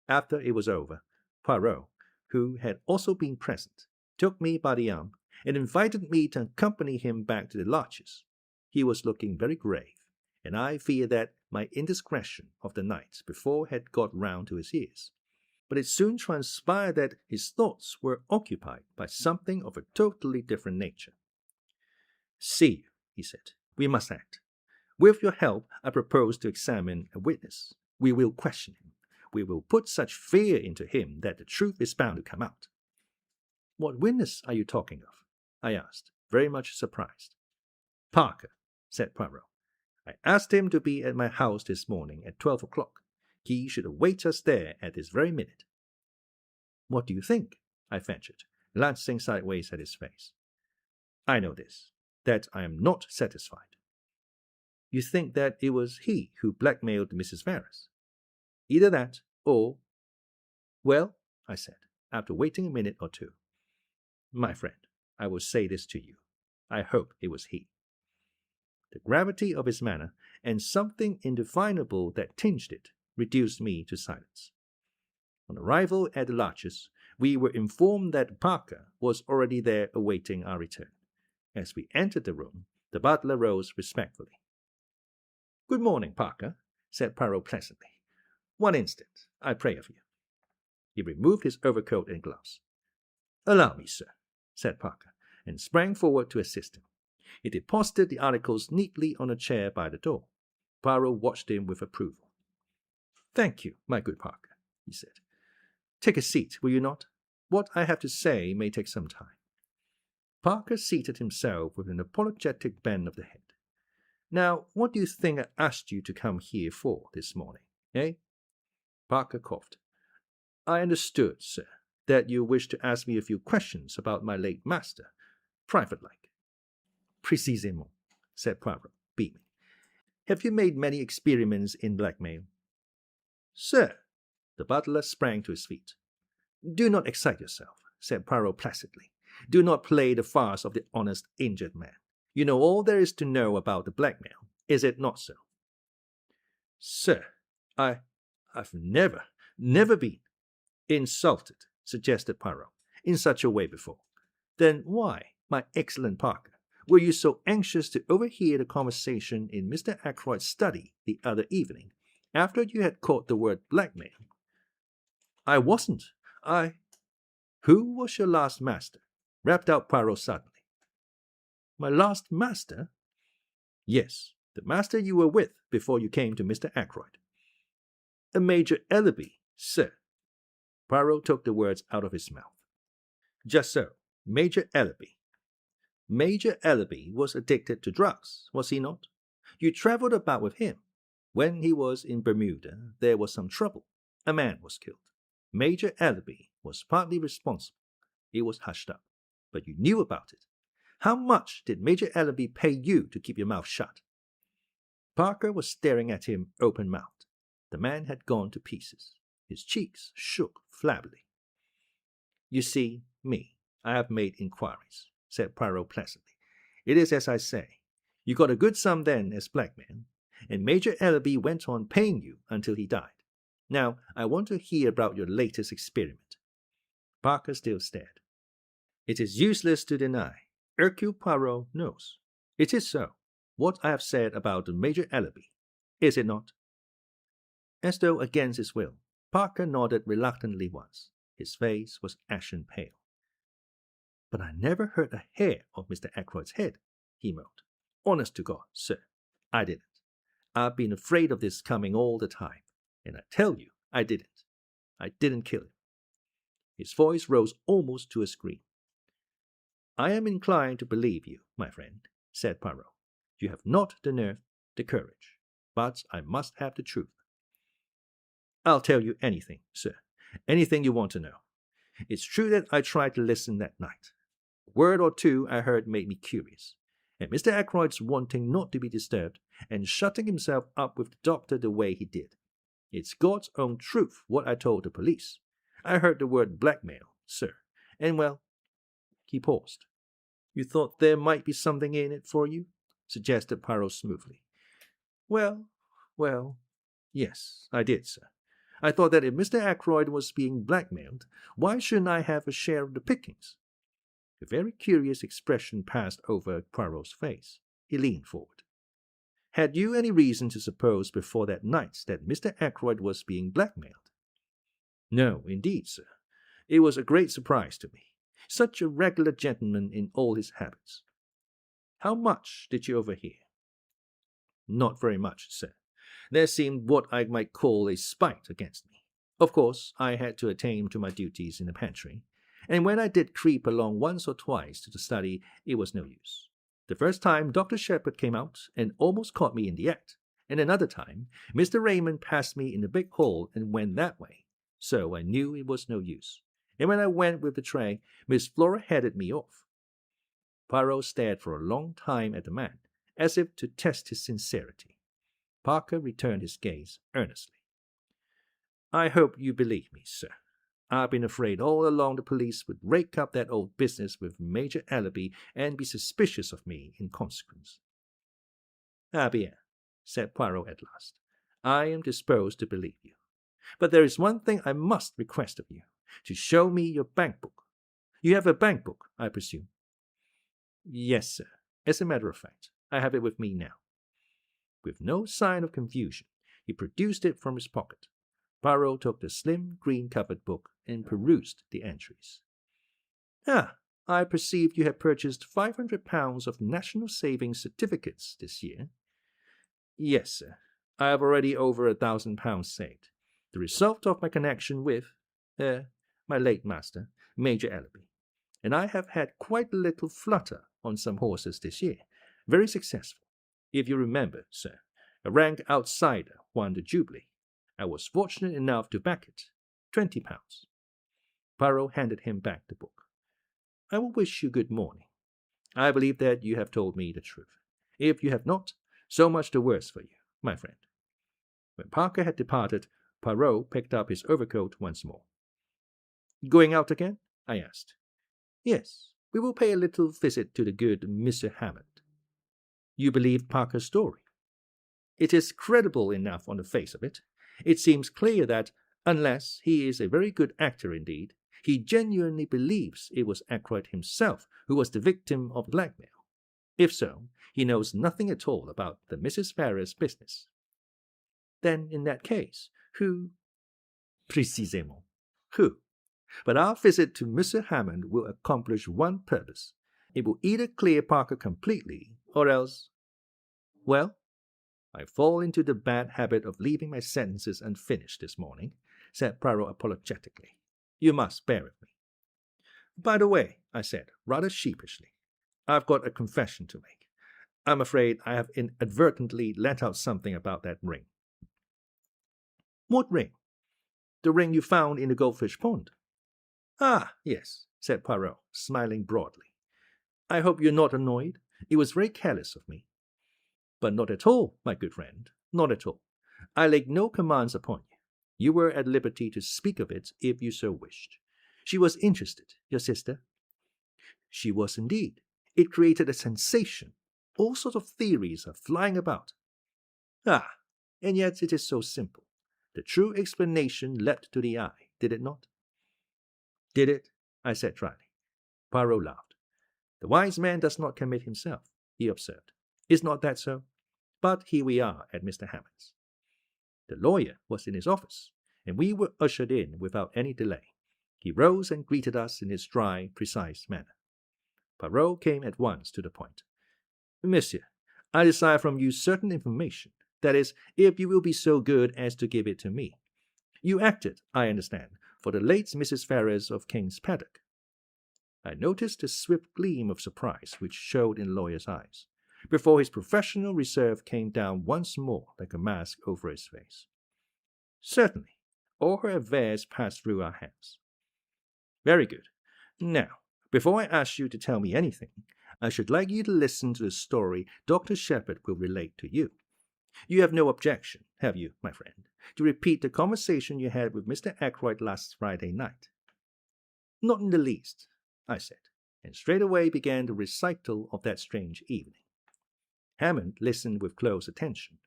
After it was over, Poirot, who had also been present, took me by the arm and invited me to accompany him back to the lodges. He was looking very grave, and I fear that my indiscretion of the night before had got round to his ears. But it soon transpired that his thoughts were occupied by something of a totally different nature. "See you," he said, "we must act. With your help, I propose to examine a witness. We will question him. We will put such fear into him that the truth is bound to come out." "What witness are you talking of?" I asked, very much surprised. "Parker," said Poirot. "I asked him to be at my house this morning at 12 o'clock. He should await us there at this very minute." "What do you think?" I ventured, glancing sideways at his face. "I know this, that I am not satisfied." "You think that it was he who blackmailed Mrs. Ferrars?" "Either that, or—" "Well," I said, after waiting a minute or two, "my friend, I will say this to you. I hope it was he." The gravity of his manner, and something indefinable that tinged it, reduced me to silence. On arrival at the lodges, we were informed that Parker was already there awaiting our return. As we entered the room, the butler rose respectfully. "Good morning, Parker," said Poirot pleasantly. "One instant, I pray of you." He removed his overcoat and gloves. "Allow me, sir," said Parker, and sprang forward to assist him. He deposited the articles neatly on a chair by the door. Poirot watched him with approval. "Thank you, my good Parker," he said. "Take a seat, will you not? What I have to say may take some time." Parker seated himself with an apologetic bend of the head. "Now, what do you think I asked you to come here for this morning, eh?" Parker coughed. "I understood, sir, that you wished to ask me a few questions about my late master, private-like." "Précisément," said Poirot, beaming. "Have you made many experiments in blackmail?" "Sir!" The butler sprang to his feet. "Do not excite yourself," said Poirot placidly. "Do not play the farce of the honest injured man. You know all there is to know about the blackmail, is it not so?" "Sir, I've never been—" "Insulted," suggested Poirot, "in such a way before. Then why, my excellent Parker, were you so anxious to overhear the conversation in Mr. Ackroyd's study the other evening, after you had caught the word blackmail?" "I wasn't. Who was your last master?" rapped out Poirot suddenly. "My last master?" "Yes, the master you were with before you came to Mr. Ackroyd." "A Major Ellaby, sir." Poirot took the words out of his mouth. "Just so, Major Ellaby. Major Ellaby was addicted to drugs, was he not? You travelled about with him. When he was in Bermuda, there was some trouble. A man was killed. Major Ellaby was partly responsible. It was hushed up, but you knew about it. How much did Major Ellaby pay you to keep your mouth shut?" Parker was staring at him open-mouthed. The man had gone to pieces. His cheeks shook flabbily. "You see, I have made inquiries," said Poirot pleasantly. "It is as I say. You got a good sum then as blackmail, and Major Ellaby went on paying you until he died. Now, I want to hear about your latest experiment." Parker still stared. "It is useless to deny. Hercule Poirot knows. It is so, what I have said about the Major Ellaby, is it not?" As though against his will, Parker nodded reluctantly once. His face was ashen pale. "But I never hurt a hair of Mr. Ackroyd's head," he moaned. "Honest to God, sir, I didn't. I've been afraid of this coming all the time, and I tell you I didn't. I didn't kill him." His voice rose almost to a scream. "I am inclined to believe you, my friend," said Poirot. "You have not the nerve, the courage, but I must have the truth." "I'll tell you anything, sir, anything you want to know. It's true that I tried to listen that night. A word or two I heard made me curious, and Mr. Ackroyd's wanting not to be disturbed, and shutting himself up with the doctor the way he did. It's God's own truth what I told the police. I heard the word blackmail, sir, And well, he paused. You thought there might be something in it for you? Suggested Poirot smoothly. Well, yes, I did, sir. I thought that if Mr. Ackroyd was being blackmailed, why shouldn't I have a share of the pickings? A very curious expression passed over Poirot's face. He leaned forward. Had you any reason to suppose before that night that Mr. Ackroyd was being blackmailed? No, indeed, sir. It was a great surprise to me. Such a regular gentleman in all his habits. How much did you overhear? Not very much, sir. There seemed what I might call a spite against me. Of course, I had to attend to my duties in the pantry, and when I did creep along once or twice to the study, it was no use. The first time Dr. Sheppard came out and almost caught me in the act, and another time Mr. Raymond passed me in the big hall and went that way, so I knew it was no use. And when I went with the tray, Miss Flora headed me off. Poirot stared for a long time at the man, as if to test his sincerity. Parker returned his gaze earnestly. I hope you believe me, sir. I've been afraid all along the police would rake up that old business with Major Allaby and be suspicious of me in consequence. Ah bien, said Poirot at last. I am disposed to believe you. But there is one thing I must request of you, to show me your bank book. You have a bank book, I presume? Yes, sir. As a matter of fact, I have it with me now. With no sign of confusion, he produced it from his pocket. Poirot took the slim, green-covered book and perused the entries. Ah, I perceive you have purchased £500 of National Savings Certificates this year. Yes, sir. I have already over £1,000 saved, the result of my connection with, my late master, Major Allaby. And I have had quite a little flutter on some horses this year, very successful. If you remember, sir, a rank outsider won the Jubilee. I was fortunate enough to back it. £20. Poirot handed him back the book. I will wish you good morning. I believe that you have told me the truth. If you have not, so much the worse for you, my friend. When Parker had departed, Poirot picked up his overcoat once more. Going out again? I asked. Yes, we will pay a little visit to the good Mr. Hammond. You believe Parker's story? It is credible enough on the face of it. It seems clear that, unless he is a very good actor indeed, he genuinely believes it was Ackroyd himself who was the victim of blackmail. If so, he knows nothing at all about the Mrs. Ferrars business. Then, in that case, who? Précisément. Who? But our visit to Mr. Hammond will accomplish one purpose. It will either clear Parker completely, or else... Well, I fall into the bad habit of leaving my sentences unfinished this morning, said Poirot apologetically. You must bear with me. By the way, I said, rather sheepishly, I've got a confession to make. I'm afraid I have inadvertently let out something about that ring. What ring? The ring you found in the goldfish pond. Ah, yes, said Poirot, smiling broadly. I hope you're not annoyed. It was very careless of me. But not at all, my good friend, not at all. I laid no commands upon you. You were at liberty to speak of it if you so wished. She was interested, your sister. She was indeed. It created a sensation. All sorts of theories are flying about. Ah, and yet it is so simple. The true explanation leapt to the eye, did it not? Did it? I said dryly. Poirot laughed. The wise man does not commit himself, he observed. Is not that so? But here we are at Mr. Hammond's. The lawyer was in his office, and we were ushered in without any delay. He rose and greeted us in his dry, precise manner. Poirot came at once to the point. Monsieur, I desire from you certain information. That is, if you will be so good as to give it to me. You acted, I understand, for the late Mrs. Ferrars of King's Paddock. I noticed the swift gleam of surprise which showed in the lawyer's eyes, before his professional reserve came down once more like a mask over his face. Certainly, all her affairs passed through our hands. Very good. Now, before I ask you to tell me anything, I should like you to listen to the story Dr. Sheppard will relate to you. You have no objection, have you, my friend, to repeat the conversation you had with Mr. Ackroyd last Friday night? Not in the least, I said, and straightway began the recital of that strange evening. Hammond listened with close attention.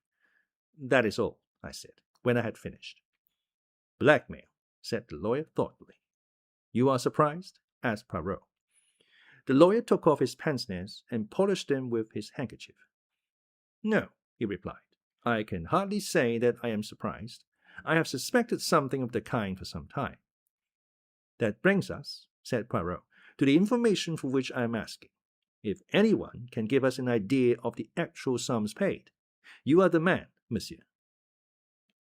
That is all, I said, when I had finished. Blackmail, said the lawyer thoughtfully. You are surprised? Asked Poirot. The lawyer took off his pince-nez and polished them with his handkerchief. No, he replied. I can hardly say that I am surprised. I have suspected something of the kind for some time. That brings us, said Poirot, to the information for which I am asking. If anyone can give us an idea of the actual sums paid, you are the man, monsieur.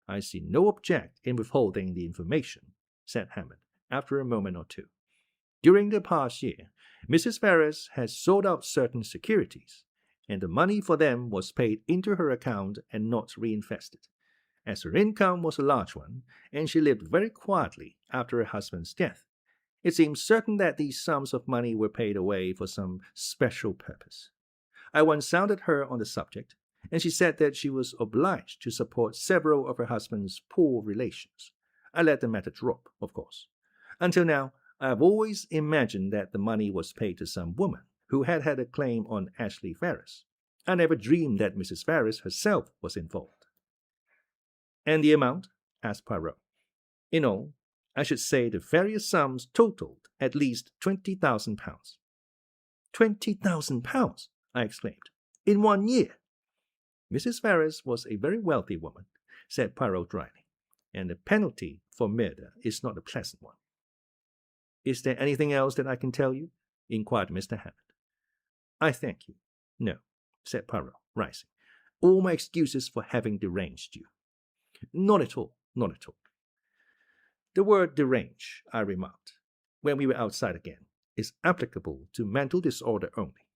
I see no object in withholding the information, said Hammond, after a moment or two. During the past year, Mrs. Ferrars has sold out certain securities, and the money for them was paid into her account and not reinvested. As her income was a large one, and she lived very quietly after her husband's death, it seems certain that these sums of money were paid away for some special purpose. I once sounded her on the subject, and she said that she was obliged to support several of her husband's poor relations. I let the matter drop, of course. Until now, I have always imagined that the money was paid to some woman who had had a claim on Ashley Ferrars. I never dreamed that Mrs. Ferrars herself was involved. And the amount? Asked Poirot. In all, I should say the various sums totaled at least £20,000. £20,000! I exclaimed. In 1 year! Mrs. Ferrars was a very wealthy woman, said Poirot dryly, and the penalty for murder is not a pleasant one. Is there anything else that I can tell you? Inquired Mr. Hammond. I thank you. No, said Poirot, rising. All my excuses for having deranged you. Not at all, not at all. The word derange, I remarked, when we were outside again, is applicable to mental disorder only.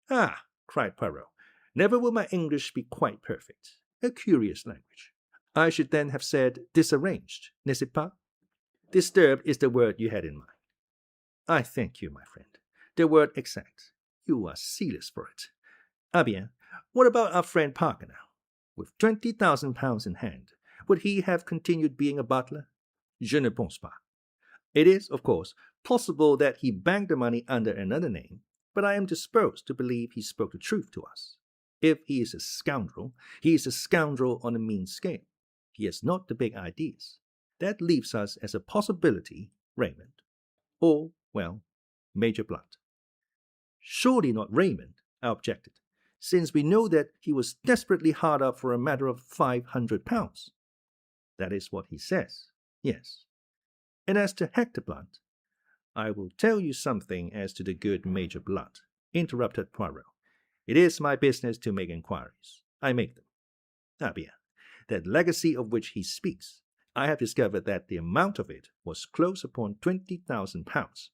Ah, cried Poirot, never will my English be quite perfect. A curious language. I should then have said disarranged, n'est-ce pas? Disturbed is the word you had in mind. I thank you, my friend. The word exact. You are zealous for it. Ah bien, what about our friend Parker now? With £20,000 in hand, would he have continued being a butler? Je ne pense pas. It is, of course, possible that he banked the money under another name, but I am disposed to believe he spoke the truth to us. If he is a scoundrel, he is a scoundrel on a mean scale. He has not the big ideas. That leaves us as a possibility Raymond, or, well, Major Blunt. Surely not Raymond, I objected, since we know that he was desperately hard up for a matter of £500. That is what he says, yes. And as to Hector Blunt, I will tell you something as to the good Major Blunt, interrupted Poirot. It is my business to make inquiries. I make them. Ah bien, that legacy of which he speaks, I have discovered that the amount of it was close upon £20,000.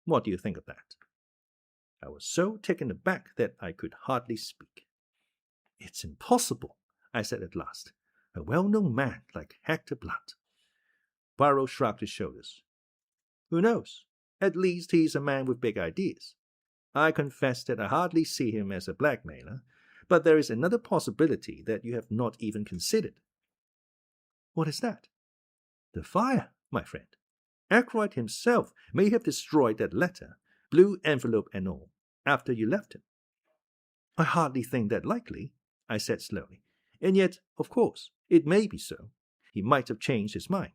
What do you think of that? I was so taken aback that I could hardly speak. It's impossible, I said at last. A well-known man like Hector Blunt. Poirot shrugged his shoulders. Who knows? At least he is a man with big ideas. I confess that I hardly see him as a blackmailer, but there is another possibility that you have not even considered. What is that? The fire, my friend. Ackroyd himself may have destroyed that letter, blue envelope and all, after you left him. I hardly think that likely, I said slowly, and yet, of course, it may be so. He might have changed his mind.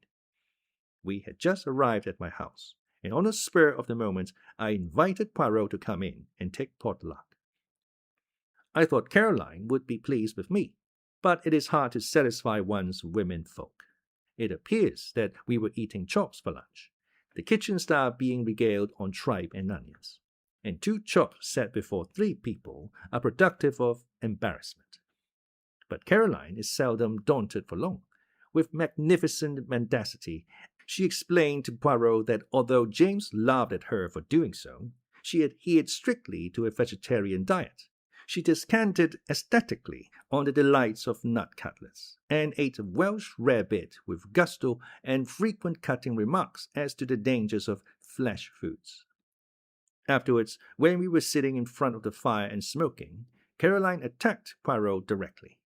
We had just arrived at my house, and on the spur of the moment I invited Poirot to come in and take potluck. I thought Caroline would be pleased with me, but it is hard to satisfy one's women folk. It appears that we were eating chops for lunch, the kitchen staff being regaled on tripe and onions, and 2 chops set before 3 people are productive of embarrassment. But Caroline is seldom daunted for long. With magnificent mendacity, she explained to Poirot that although James laughed at her for doing so, she adhered strictly to a vegetarian diet. She descanted aesthetically on the delights of nut cutlets, and ate a Welsh rarebit with gusto and frequent cutting remarks as to the dangers of flesh foods. Afterwards, when we were sitting in front of the fire and smoking, Caroline attacked Poirot directly.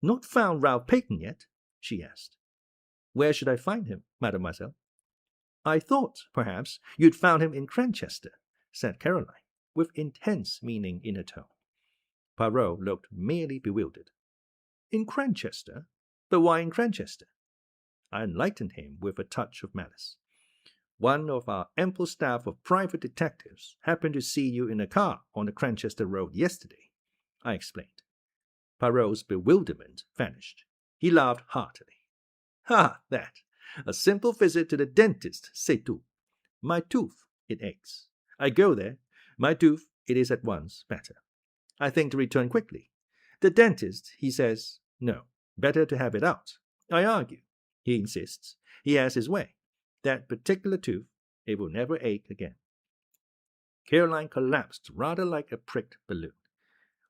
Not found Ralph Peyton yet? She asked. Where should I find him, mademoiselle? "I thought, perhaps, you'd found him in Cranchester," said Caroline, with intense meaning in her tone. Poirot looked merely bewildered. "In Cranchester? But why in Cranchester?" I enlightened him with a touch of malice. "One of our ample staff of private detectives happened to see you in a car on the Cranchester road yesterday," I explained. Poirot's bewilderment vanished. He laughed heartily. "Ah, that! A simple visit to the dentist, c'est tout. My tooth, it aches. I go there. My tooth, it is at once better. I think to return quickly. The dentist, he says, no, better to have it out. I argue. He insists. He has his way. That particular tooth, it will never ache again." Caroline collapsed rather like a pricked balloon.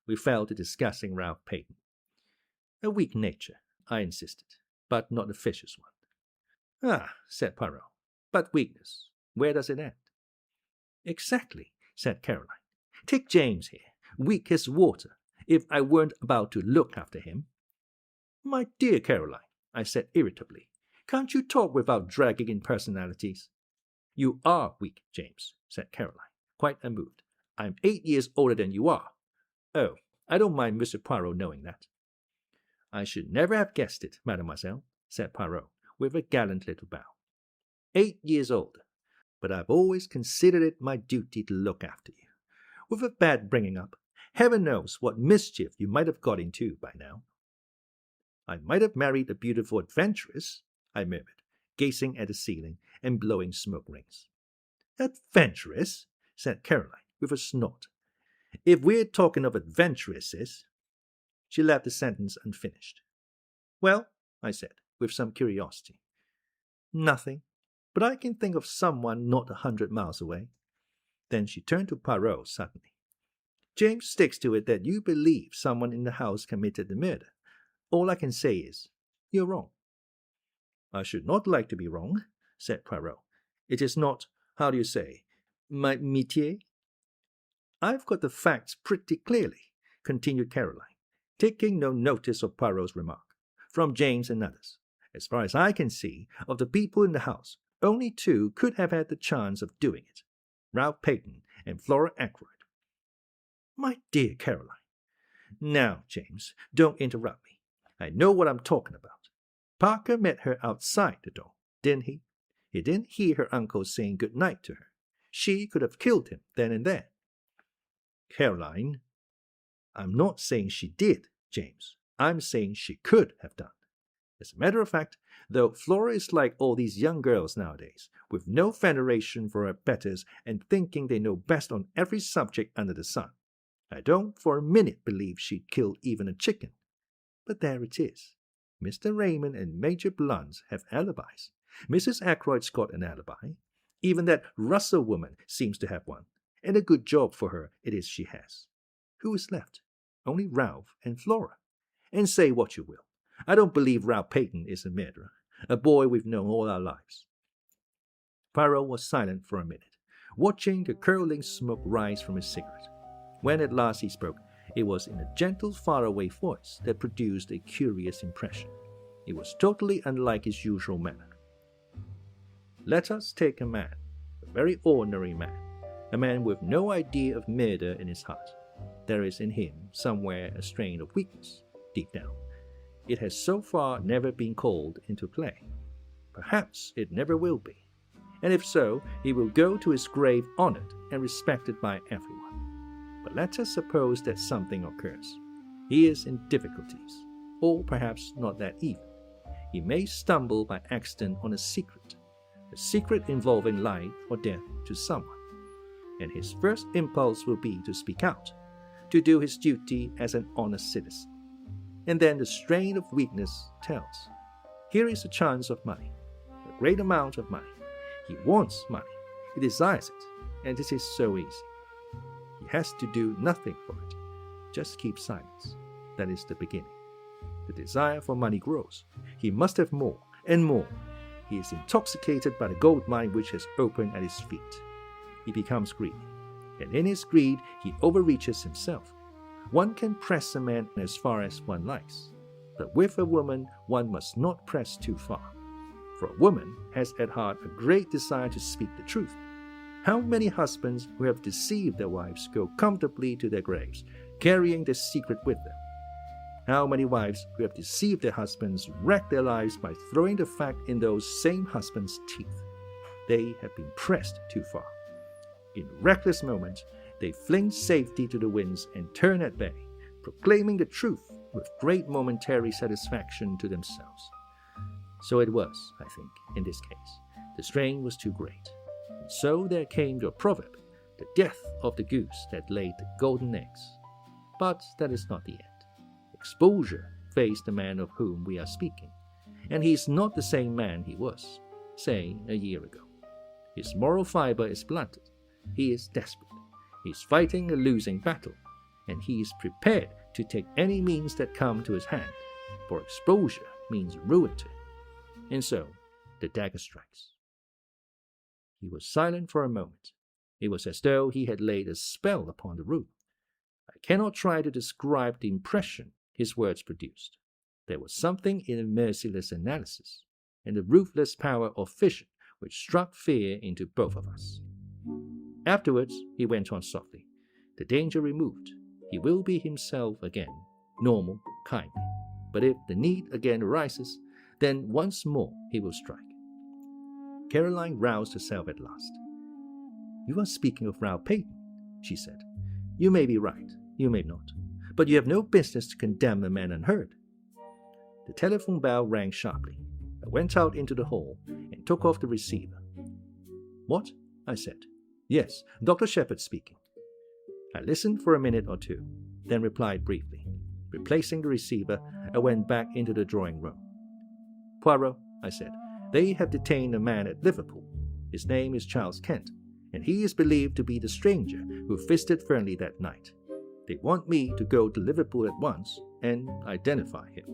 We fell to discussing Ralph Payton. "A weak nature," I insisted, "but not a vicious one." "Ah," said Poirot, "but weakness, where does it end?" "Exactly," said Caroline. "Take James here, weak as water, if I weren't about to look after him." "My dear Caroline," I said irritably, "can't you talk without dragging in personalities?" "You are weak, James," said Caroline, quite unmoved. "I'm 8 years older than you are." "Oh, I don't mind Mr. Poirot knowing that." "I should never have guessed it, mademoiselle," said Poirot, with a gallant little bow. 8 years older, but I've always considered it my duty to look after you. With a bad bringing up, heaven knows what mischief you might have got into by now." "I might have married a beautiful adventuress," I murmured, gazing at the ceiling and blowing smoke rings. "Adventuress?" said Caroline, with a snort. "If we're talking of adventuresses—" She left the sentence unfinished. "Well," I said, with some curiosity. "Nothing, but I can think of someone not 100 miles away." Then she turned to Poirot suddenly. "James sticks to it that you believe someone in the house committed the murder. All I can say is, you're wrong." "I should not like to be wrong," said Poirot. "It is not, how do you say, my métier." "I've got the facts pretty clearly," continued Caroline, taking no notice of Poirot's remark, "from James and others. As far as I can see, of the people in the house, only 2 could have had the chance of doing it, Ralph Payton and Flora Ackroyd." "My dear Caroline." "Now, James, don't interrupt me. I know what I'm talking about. Parker met her outside the door, didn't he? He didn't hear her uncle saying good night to her. She could have killed him then and there." "Caroline." "I'm not saying she did, James. I'm saying she could have done. As a matter of fact, though, Flora is like all these young girls nowadays, with no veneration for her betters and thinking they know best on every subject under the sun. I don't for a minute believe she'd kill even a chicken. But there it is. Mr. Raymond and Major Blunt have alibis. Mrs. Ackroyd's got an alibi. Even that Russell woman seems to have one, and a good job for her it is she has. Who is left? Only Ralph and Flora. And say what you will, I don't believe Ralph Payton is a murderer, a boy we've known all our lives." Poirot was silent for a minute, watching the curling smoke rise from his cigarette. When at last he spoke, it was in a gentle, faraway voice that produced a curious impression. It was totally unlike his usual manner. "Let us take a man, a very ordinary man, a man with no idea of murder in his heart. There is in him somewhere a strain of weakness, deep down. It has so far never been called into play. Perhaps it never will be. And if so, he will go to his grave honored and respected by everyone. But let us suppose that something occurs. He is in difficulties, or perhaps not that even. He may stumble by accident on a secret involving life or death to someone. And his first impulse will be to speak out, to do his duty as an honest citizen. And then the strain of weakness tells. Here is a chance of money, a great amount of money. He wants money, he desires it, and this is so easy. He has to do nothing for it, just keep silence. That is the beginning. The desire for money grows. He must have more and more. He is intoxicated by the gold mine which has opened at his feet. He becomes greedy, and in his greed he overreaches himself. One can press a man as far as one likes, but with a woman one must not press too far. for a woman has at heart a great desire to speak the truth. How many husbands who have deceived their wives go comfortably to their graves, carrying the secret with them? How many wives who have deceived their husbands wreck their lives by throwing the fact in those same husbands' teeth? They have been pressed too far. In reckless moments, they fling safety to the winds and turn at bay, proclaiming the truth with great momentary satisfaction to themselves. So it was, I think, in this case. The strain was too great. And so there came the proverb, the death of the goose that laid the golden eggs. But that is not the end. Exposure faced the man of whom we are speaking, and he is not the same man he was, say, a year ago. His moral fiber is blunted. He is desperate. He is fighting a losing battle, and he is prepared to take any means that come to his hand, for exposure means ruin to him. And so, the dagger strikes. He was silent for a moment. It was as though he had laid a spell upon the room. I cannot try to describe the impression his words produced. There was something in a merciless analysis, and the ruthless power of vision which struck fear into both of us. Afterwards, he went on softly. The danger removed, he will be himself again, normal, kindly. But if the need again arises, then once more he will strike. Caroline roused herself at last. "You are speaking of Ralph Peyton," she said. "You may be right, you may not. But you have no business to condemn a man unheard." The telephone bell rang sharply. I went out into the hall and took off the receiver. "What?" I said. "Yes, Dr. Sheppard speaking." I listened for a minute or two, then replied briefly. Replacing the receiver, I went back into the drawing room. "Poirot," I said, "they have detained a man at Liverpool. His name is Charles Kent, and he is believed to be the stranger who visited Fernly that night. They want me to go to Liverpool at once and identify him."